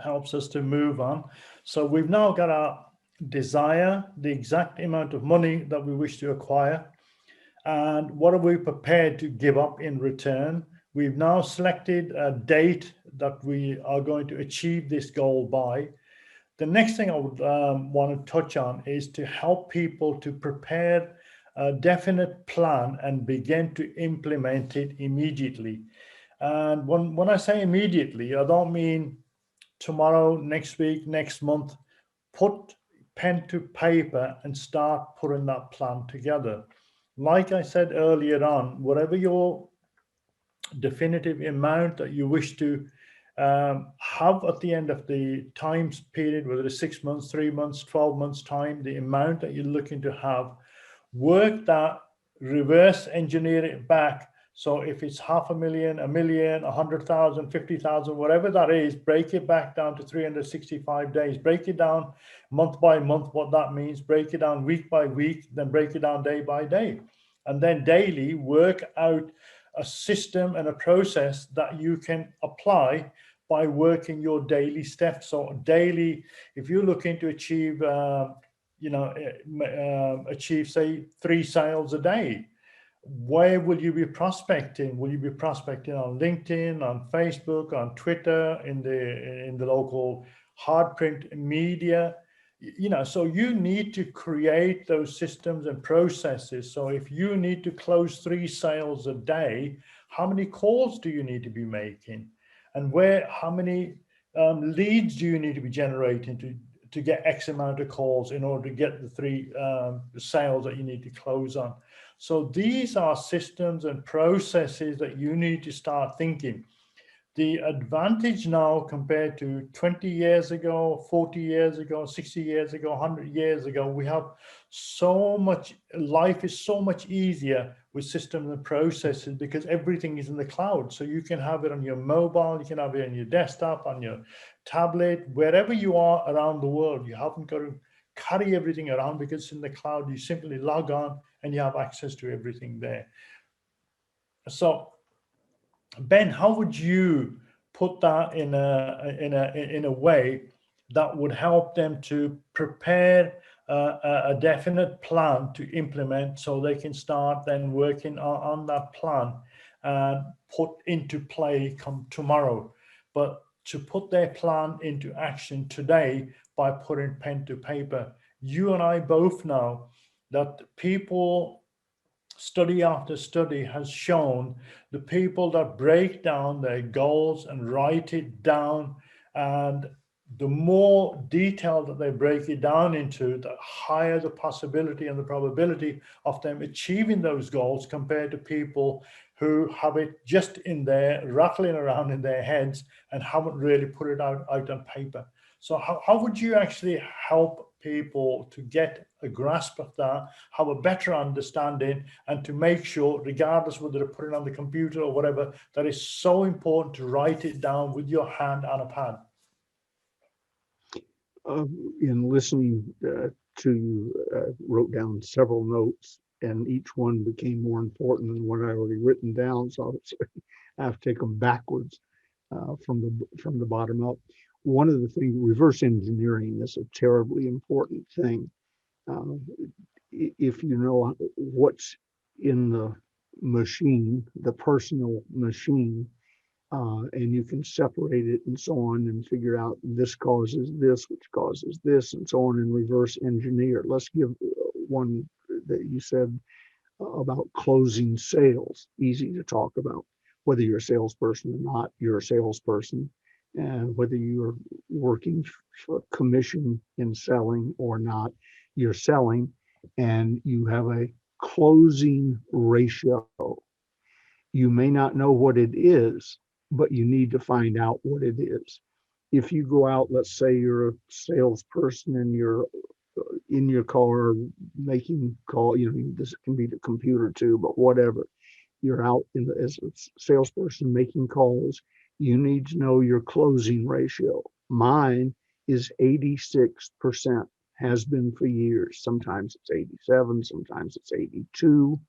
helps us to move on. So we've now got our desire, the exact amount of money that we wish to acquire, and what are we prepared to give up in return. We've now selected a date that we are going to achieve this goal by. The next thing I would want to touch on is to help people to prepare a definite plan and begin to implement it immediately. And when I say immediately, I don't mean tomorrow, next week, next month. Put pen to paper and start putting that plan together. Like I said earlier on, whatever your definitive amount that you wish to have at the end of the time period, whether it's 6 months, 3 months, 12 months time, the amount that you're looking to have, work that, reverse engineer it back. So if it's 500,000, 1,000,000, 100,000, 50,000, whatever that is, break it back down to 365 days, break it down month by month, what that means, break it down week by week, then break it down day by day. And then daily work out a system and a process that you can apply by working your daily steps. So daily, if you're looking to achieve, achieve say 3 sales a day, where will you be prospecting? Will you be prospecting on LinkedIn, on Facebook, on Twitter, in the local hard print media? So you need to create those systems and processes. So if you need to close 3 sales a day, how many calls do you need to be making? And how many leads do you need to be generating to get X amount of calls in order to get the 3 sales that you need to close on? So these are systems and processes that you need to start thinking. The advantage now compared to 20 years ago, 40 years ago, 60 years ago, 100 years ago, we have so much, life is so much easier with systems and processes because everything is in the cloud. So you can have it on your mobile, you can have it on your desktop, on your tablet, wherever you are around the world. You haven't got to carry everything around because it's in the cloud. You simply log on and you have access to everything there. So Ben, how would you put that in a way that would help them to prepare a definite plan to implement, so they can start then working on that plan and put into play come tomorrow, but to put their plan into action today by putting pen to paper? You and I both know that people, study after study has shown, the people that break down their goals and write it down, and the more detail that they break it down into, the higher the possibility and the probability of them achieving those goals, compared to people who have it just in there, rattling around in their heads and haven't really put it out on paper. So how would you actually help people to get a grasp of that, have a better understanding, and to make sure, regardless whether they're putting it on the computer or whatever, that is so important to write it down with your hand on a pad? In listening to you, wrote down several notes, and each one became more important than what I already written down. So I have to take them backwards from the bottom up. One of the things, reverse engineering is a terribly important thing. If you know what's in the machine, the personal machine, and you can separate it and so on, and figure out this causes this, which causes this, and so on, and reverse engineer. Let's give one that you said about closing sales. Easy to talk about. Whether you're a salesperson or not, you're a salesperson. And whether you're working for commission in selling or not, you're selling, and you have a closing ratio. You may not know what it is, but you need to find out what it is. If you go out, let's say you're a salesperson and you're in your car making call, this can be the computer too, but whatever. You're out as a salesperson making calls. You need to know your closing ratio. Mine is 86%, has been for years. Sometimes it's 87, sometimes it's 82,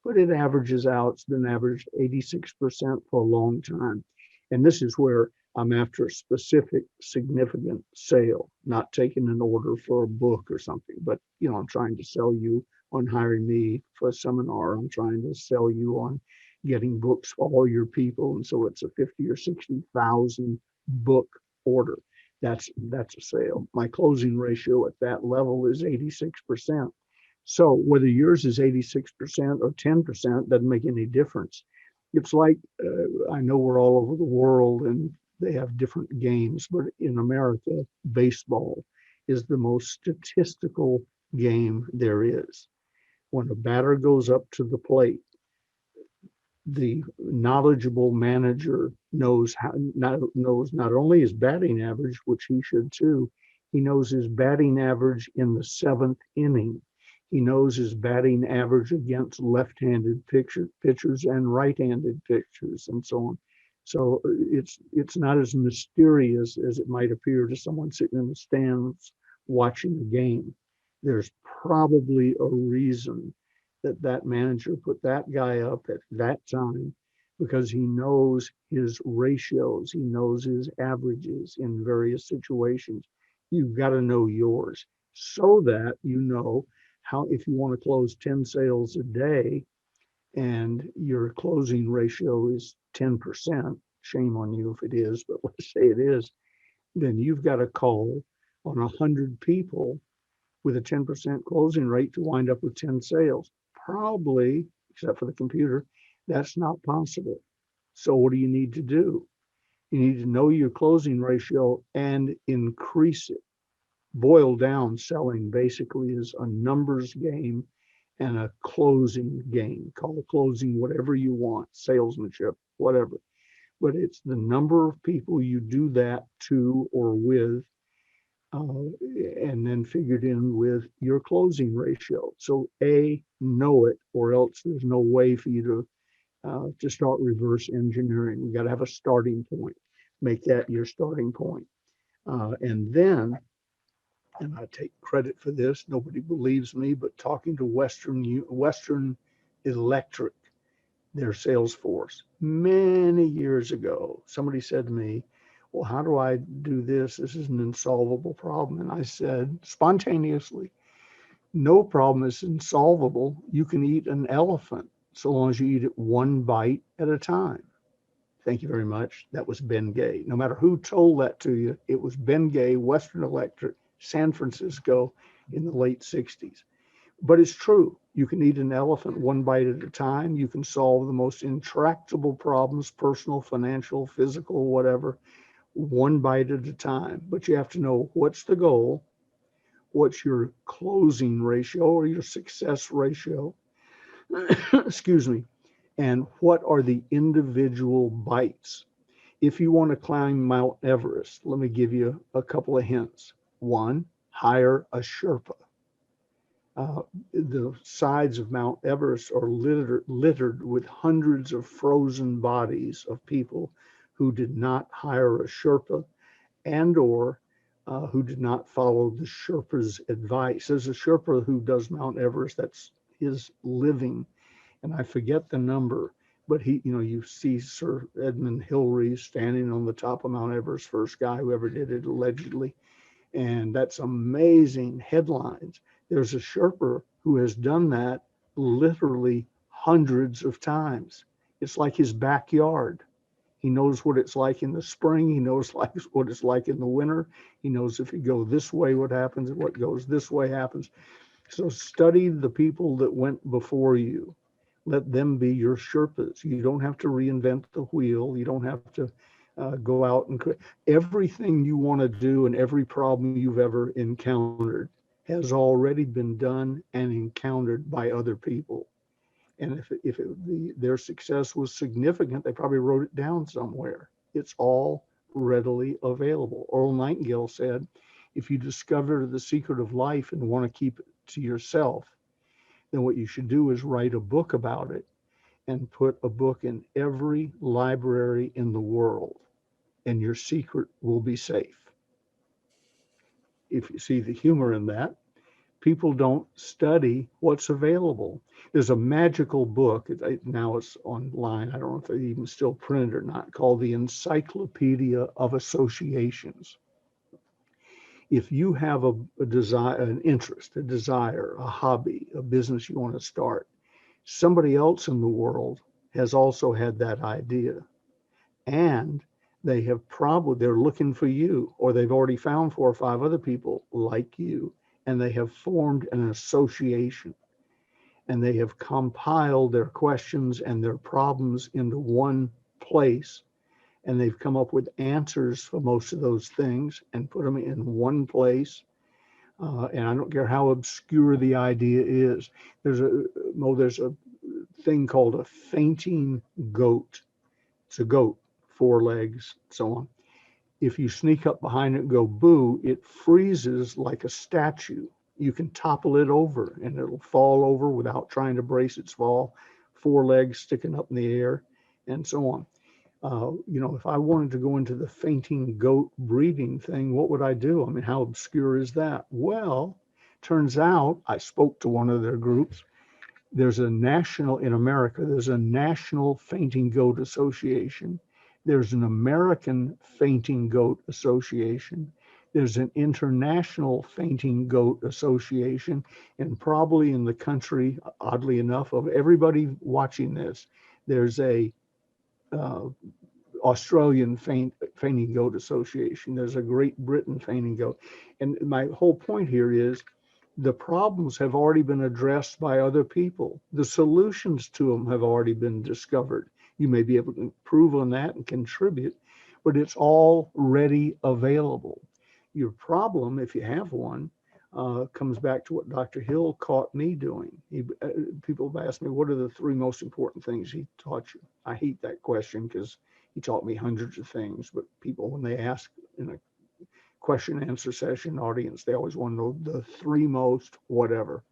but it averages out. It's been averaged 86% for a long time. And this is where I'm after a specific significant sale, not taking an order for a book or something, but I'm trying to sell you on hiring me for a seminar. I'm trying to sell you on getting books for all your people. And so it's a 50 or 60,000 book order. That's a sale. My closing ratio at that level is 86%. So whether yours is 86% or 10% doesn't make any difference. It's like, I know we're all over the world and they have different games, but in America, baseball is the most statistical game there is. When a batter goes up to the plate, the knowledgeable manager knows not only his batting average, which he should too, he knows his batting average in the seventh inning. He knows his batting average against left-handed pitchers and right-handed pitchers and so on. So it's not as mysterious as it might appear to someone sitting in the stands watching the game. There's probably a reason that manager put that guy up at that time because he knows his ratios, he knows his averages in various situations. You've got to know yours so that you know how, if you want to close 10 sales a day and your closing ratio is 10%, shame on you if it is, but let's say it is, then you've got to call on 100 people with a 10% closing rate to wind up with 10 sales. Probably, except for the computer, that's not possible. So what do you need to do? You need to know your closing ratio and increase it. Boiled down, selling basically is a numbers game and a closing game. Call closing whatever you want, salesmanship, whatever. But it's the number of people you do that to or with, and then figured in with your closing ratio. So know it, or else there's no way for you to start reverse engineering. We got to have a starting point. Make that your starting point. And then, and I take credit for this, nobody believes me, but talking to Western Electric, their sales force, many years ago, somebody said to me, well, how do I do this? This is an insolvable problem. And I said spontaneously, no problem is insolvable. You can eat an elephant so long as you eat it one bite at a time. Thank you very much. That was Ben Gay. No matter who told that to you, it was Ben Gay, Western Electric, San Francisco in the late 60s. But it's true. You can eat an elephant one bite at a time. You can solve the most intractable problems, personal, financial, physical, whatever, one bite at a time. But you have to know what's the goal, what's your closing ratio or your success ratio, excuse me, and what are the individual bites. If you want to climb Mount Everest, let me give you a couple of hints. One, hire a Sherpa. The sides of Mount Everest are littered with hundreds of frozen bodies of people who did not hire a Sherpa and or who did not follow the Sherpa's advice. There's a Sherpa who does Mount Everest. That's his living. And I forget the number, but you see Sir Edmund Hillary standing on the top of Mount Everest, first guy who ever did it, allegedly. And that's amazing headlines. There's a Sherpa who has done that literally hundreds of times. It's like his backyard. He knows what it's like in the spring. He knows what it's like in the winter. He knows if you go this way, what happens, and what goes this way happens. So study the people that went before you. Let them be your Sherpas. You don't have to reinvent the wheel. You don't have to go out and everything you want to do and every problem you've ever encountered has already been done and encountered by other people. And if their success was significant, they probably wrote it down somewhere. It's all readily available. Earl Nightingale said, if you discover the secret of life and want to keep it to yourself, then what you should do is write a book about it and put a book in every library in the world, and your secret will be safe. If you see the humor in that, People don't study what's available. There's a magical book, now it's online, I don't know if they even still print it or not, called the Encyclopedia of Associations. If you have a desire, an interest, a desire, a hobby, a business you want to start, somebody else in the world has also had that idea. And they're looking for you, or they've already found 4 or 5 other people like you, and they have formed an association, and they have compiled their questions and their problems into one place, and they've come up with answers for most of those things and put them in one place. And I don't care how obscure the idea is. There's a thing called a fainting goat. It's a goat, 4 legs, so on. If you sneak up behind it and go boo, it freezes like a statue. You can topple it over and it'll fall over without trying to brace its fall, 4 legs sticking up in the air, and so on. If I wanted to go into the fainting goat breeding thing, what would I do? I mean, how obscure is that? Well, turns out I spoke to one of their groups. There's a national, in America, there's a National Fainting Goat Association. There's an American Fainting Goat Association. There's an International Fainting Goat Association. And probably in the country, oddly enough, of everybody watching this, there's a Australian Fainting Goat Association. There's a Great Britain Fainting Goat. And my whole point here is the problems have already been addressed by other people. The solutions to them have already been discovered. You may be able to improve on that and contribute, but it's already available. Your problem, if you have one, comes back to what Dr. Hill caught me doing. People have asked me, what are the 3 most important things he taught you? I hate that question because he taught me hundreds of things, but people, when they ask in a question and answer session audience, they always want to know the 3 most whatever.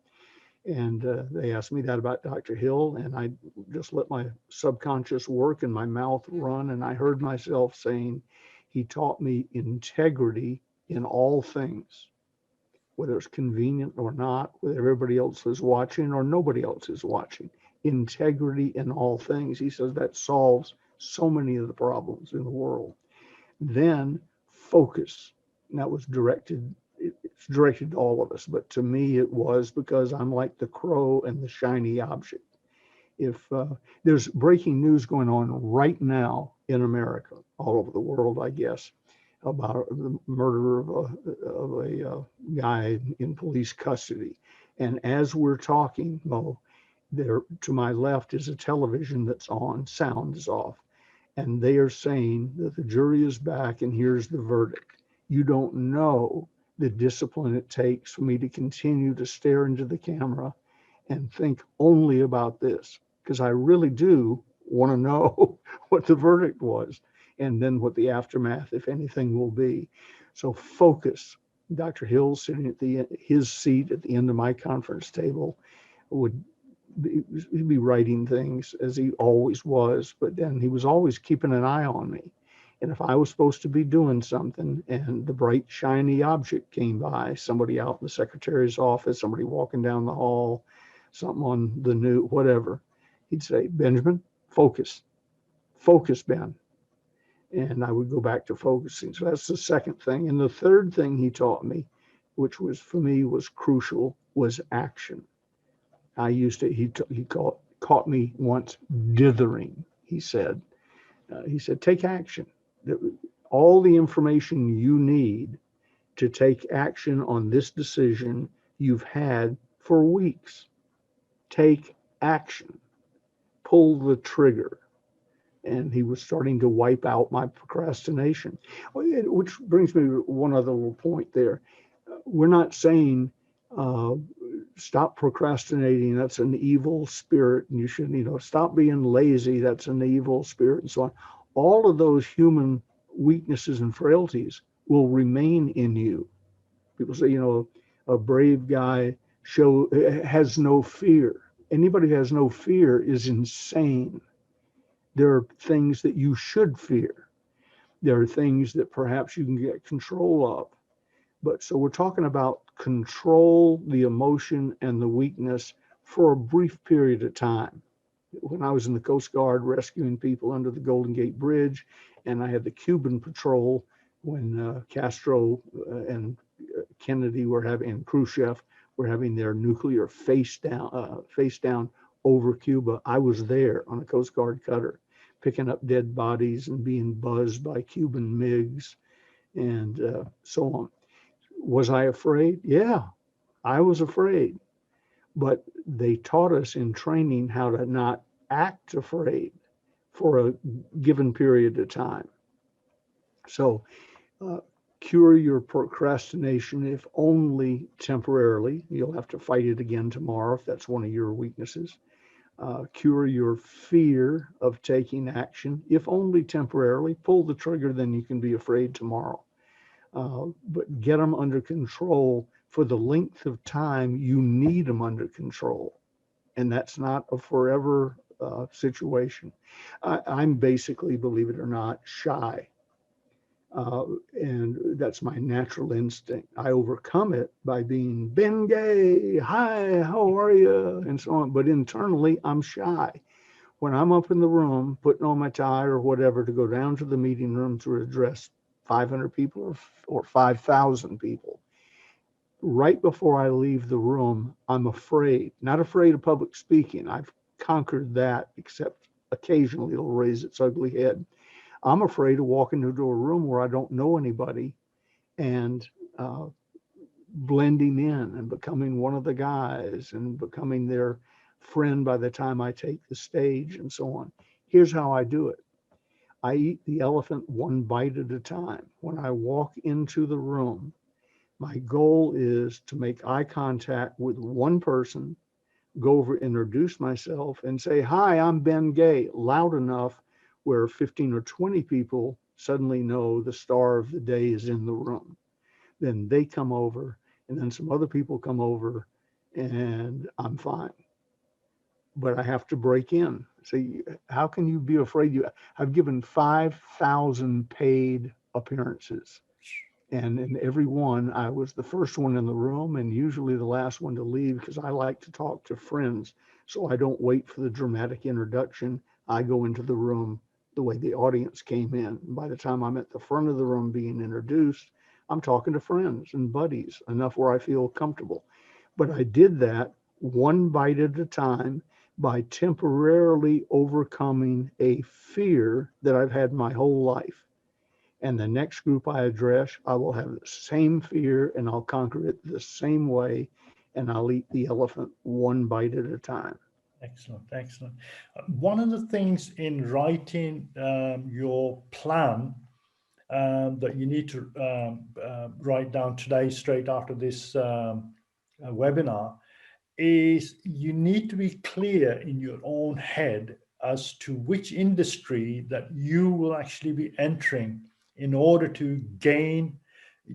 And they asked me that about Dr. Hill, and I just let my subconscious work and my mouth run, and I heard myself saying, he taught me integrity in all things, whether it's convenient or not, whether everybody else is watching or nobody else is watching. Integrity in all things. He says that solves so many of the problems in the world. Then focus. And that was it's directed to all of us, but to me it was because I'm like the crow and the shiny object. If there's breaking news going on right now in America, all over the world, I guess, about the murder of a guy in police custody. And as we're talking, Mo, there to my left is a television that's on, sound is off. And they are saying that the jury is back and here's the verdict. You don't know the discipline it takes for me to continue to stare into the camera and think only about this, because I really do want to know what the verdict was and then what the aftermath, if anything, will be. So focus. Dr. Hill sitting at his seat at the end of my conference table he'd be writing things as he always was, but then he was always keeping an eye on me. And if I was supposed to be doing something and the bright, shiny object came by, somebody out in the secretary's office, somebody walking down the hall, something on the news, whatever, he'd say, Benjamin, focus, Ben. And I would go back to focusing. So that's the second thing. And the third thing he taught me, which was for me was crucial, was action. He caught me once dithering. He said, take action. All the information you need to take action on this decision you've had for weeks. Take action. Pull the trigger. And he was starting to wipe out my procrastination. Which brings me to one other little point there. We're not saying stop procrastinating, that's an evil spirit, and you should, stop being lazy, that's an evil spirit, and so on. All of those human weaknesses and frailties will remain in you. People say, a brave guy has no fear. Anybody who has no fear is insane. There are things that you should fear. There are things that perhaps you can get control of. But so we're talking about control the emotion and the weakness for a brief period of time. When I was in the Coast Guard rescuing people under the Golden Gate Bridge, and I had the Cuban patrol when Castro and Kennedy were having, and Khrushchev were having their nuclear face down over Cuba. I was there on a Coast Guard cutter, picking up dead bodies and being buzzed by Cuban MiGs and so on. Was I afraid? Yeah, I was afraid. But they taught us in training how to not act afraid for a given period of time. So uh, cure your procrastination, if only temporarily. You'll have to fight it again tomorrow if that's one of your weaknesses. Cure your fear of taking action, if only temporarily. Pull the trigger, then you can be afraid tomorrow. But get them under control for the length of time you need them under control. And that's not a forever situation. I'm basically, believe it or not, shy. And that's my natural instinct. I overcome it by being Ben Gay, hi, how are you, and so on. But internally, I'm shy. When I'm up in the room, putting on my tie or whatever to go down to the meeting room to address 500 people or 5,000 people, right before I leave the room, I'm afraid, not afraid of public speaking. I've conquered that, except occasionally it'll raise its ugly head. I'm afraid of walking into a room where I don't know anybody and blending in and becoming one of the guys and becoming their friend by the time I take the stage and so on. Here's how I do it. I eat the elephant one bite at a time. When I walk into the room, my goal is to make eye contact with one person, go over, introduce myself, and say, hi, I'm Ben Gay, loud enough where 15 or 20 people suddenly know the star of the day is in the room. Then they come over, and then some other people come over, and I'm fine. But I have to break in. See, how can you be afraid? I've given 5,000 paid appearances. And in every one, I was the first one in the room and usually the last one to leave because I like to talk to friends. So I don't wait for the dramatic introduction. I go into the room the way the audience came in. By the time I'm at the front of the room being introduced, I'm talking to friends and buddies enough where I feel comfortable. But I did that one bite at a time by temporarily overcoming a fear that I've had my whole life. And the next group I address, I will have the same fear and I'll conquer it the same way. And I'll eat the elephant one bite at a time. Excellent, excellent. One of the things in writing your plan that you need to write down today, straight after this webinar, is you need to be clear in your own head as to which industry that you will actually be entering in order to gain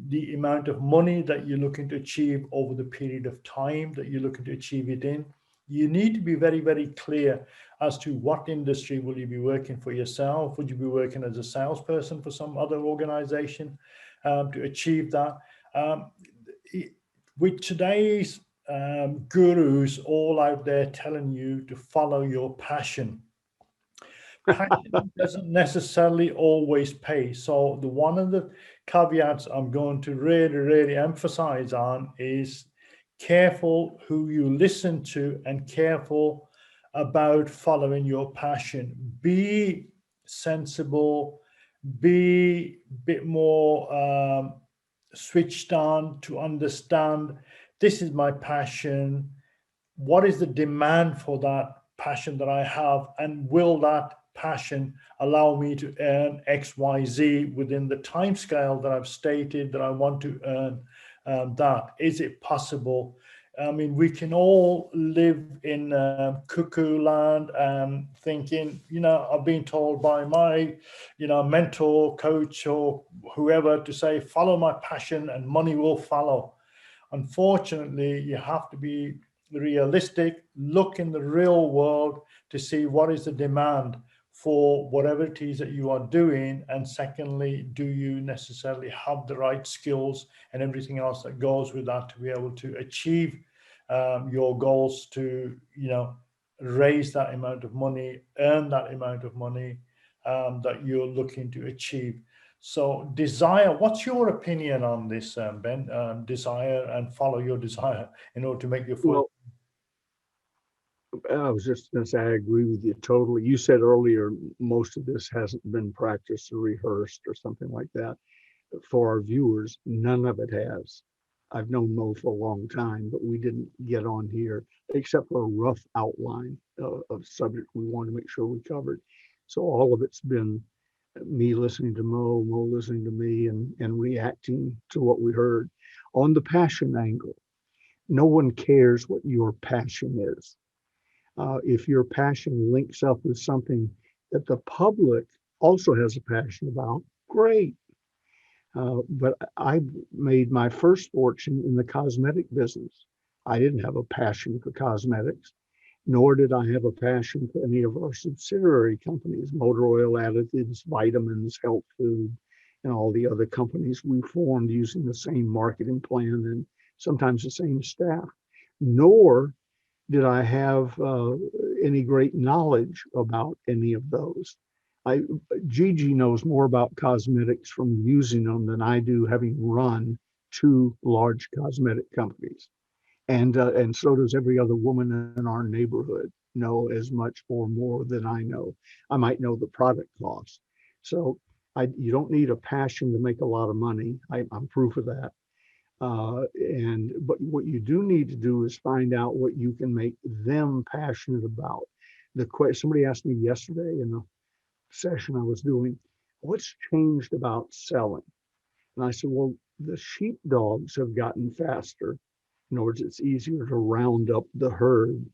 the amount of money that you're looking to achieve over the period of time that you're looking to achieve it in. You need to be very, very clear as to what industry will you be working for yourself. Would you be working as a salesperson for some other organization to achieve that? With today's gurus all out there telling you to follow your passion, passion doesn't necessarily always pay. So the one of the caveats I'm going to really, really emphasize on is careful who you listen to and careful about following your passion. Be sensible, be a bit more switched on to understand this is my passion. What is the demand for that passion that I have? And will that passion allow me to earn XYZ within the time scale that I've stated that I want to earn that? Is it possible? I mean, we can all live in cuckoo land and thinking, I've been told by my, mentor, coach, or whoever to say, follow my passion and money will follow. Unfortunately, you have to be realistic, look in the real world to see what is the demand for whatever it is that you are doing? And secondly, do you necessarily have the right skills and everything else that goes with that to be able to achieve your goals, to raise that amount of money, earn that amount of money that you're looking to achieve? So desire, what's your opinion on this, Ben? Desire, and follow your desire in order to make your fortune. Well, I was just going to say, I agree with you totally. You said earlier, most of this hasn't been practiced or rehearsed or something like that. For our viewers, none of it has. I've known Mo for a long time, but we didn't get on here except for a rough outline of subject we want to make sure we covered. So all of it's been me listening to Mo, Mo listening to me, and reacting to what we heard. On the passion angle, no one cares what your passion is. If your passion links up with something that the public also has a passion about, great. But I made my first fortune in the cosmetic business. I didn't have a passion for cosmetics, nor did I have a passion for any of our subsidiary companies, motor oil additives, vitamins, health food, and all the other companies we formed using the same marketing plan and sometimes the same staff. Nor did I have any great knowledge about any of those. I, Gigi knows more about cosmetics from using them than I do, having run two large cosmetic companies. And so does every other woman in our neighborhood know as much or more than I know. I might know the product cost. So you don't need a passion to make a lot of money. I'm proof of that. But what you do need to do is find out what you can make them passionate about. Somebody asked me yesterday in a session I was doing, what's changed about selling? And I said, well, the sheepdogs have gotten faster. In other words, it's easier to round up the herd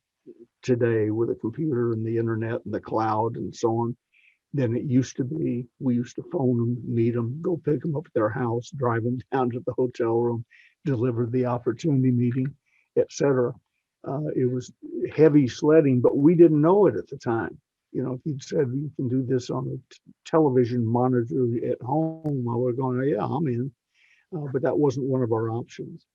today with a computer and the internet and the cloud and so on than it used to be. We used to phone them, meet them, go pick them up at their house, drive them down to the hotel room, deliver the opportunity meeting, etc. It was heavy sledding, but we didn't know it at the time. If you'd said you can do this on a television monitor at home, I would have gone, yeah, I'm in. But that wasn't one of our options.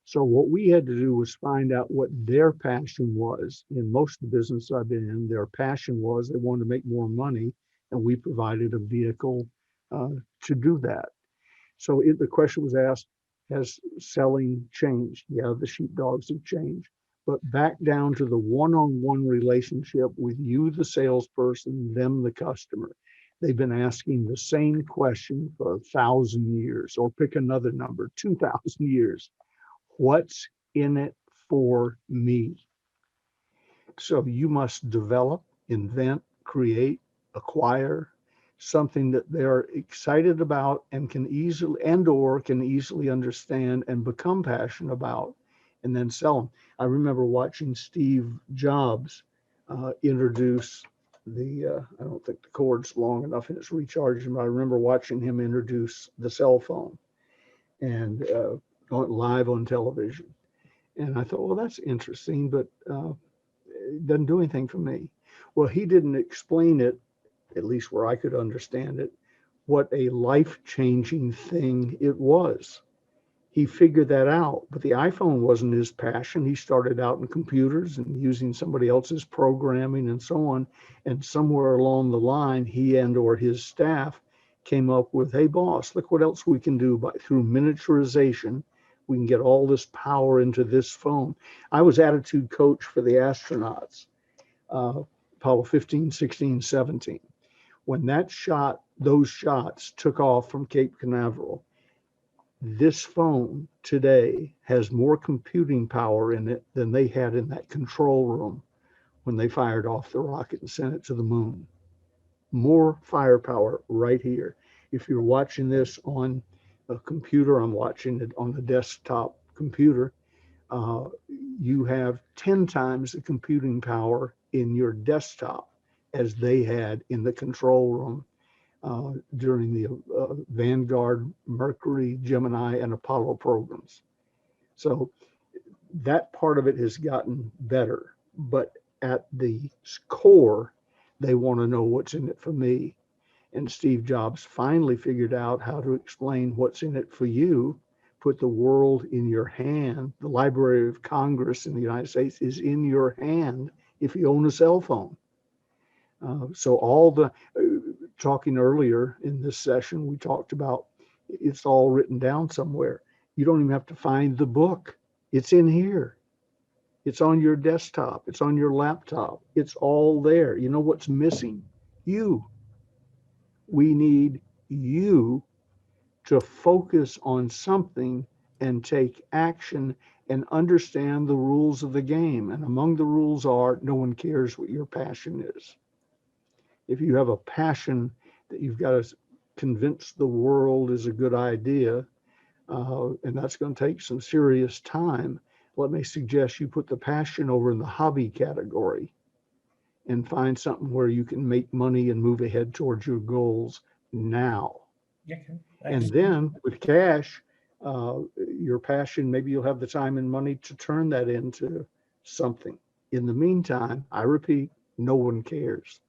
So what we had to do was find out what their passion was. In most of the business I've been in, their passion was they wanted to make more money, and we provided a vehicle to do that. So the question was asked, has selling changed? Yeah, the sheepdogs have changed. But back down to the one-on-one relationship with you, the salesperson, them, the customer. They've been asking the same question for 1,000 years, or pick another number, 2,000 years. What's in it for me? So you must develop, invent, create, acquire something that they're excited about and can easily understand and become passionate about, and then sell them. I remember watching Steve Jobs introduce I don't think the cord's long enough and it's recharging, but I remember watching him introduce the cell phone and live on television. And I thought, well, that's interesting, but it doesn't do anything for me. Well, he didn't explain it, at least where I could understand it, what a life-changing thing it was. He figured that out, but the iPhone wasn't his passion. He started out in computers and using somebody else's programming and so on. And somewhere along the line, he or his staff came up with, hey, boss, look what else we can do through miniaturization. We can get all this power into this phone. I was attitude coach for the astronauts, Apollo 15, 16, 17. When those shots took off from Cape Canaveral, this phone today has more computing power in it than they had in that control room when they fired off the rocket and sent it to the moon. More firepower right here. If you're watching this on a computer, I'm watching it on the desktop computer, you have 10 times the computing power in your desktop as they had in the control room during the Vanguard, Mercury, Gemini, and Apollo programs. So that part of it has gotten better. But at the core, They want to know what's in it for me. And Steve Jobs finally figured out how to explain what's in it for you. Put the world in your hand. The Library of Congress in the United States is in your hand if you own a cell phone. So all the talking earlier in this session, we talked about it's all written down somewhere. You don't even have to find the book. It's in here. It's on your desktop. It's on your laptop. It's all there. You know what's missing? You. We need you to focus on something and take action and understand the rules of the game. And among the rules are no one cares what your passion is. If you have a passion that you've got to convince the world is a good idea, and that's going to take some serious time, let me suggest you put the passion over in the hobby category and find something where you can make money and move ahead towards your goals now. Okay. And Excellent. then with cash, your passion, maybe you'll have the time and money to turn that into something. In the meantime, I repeat, no one cares.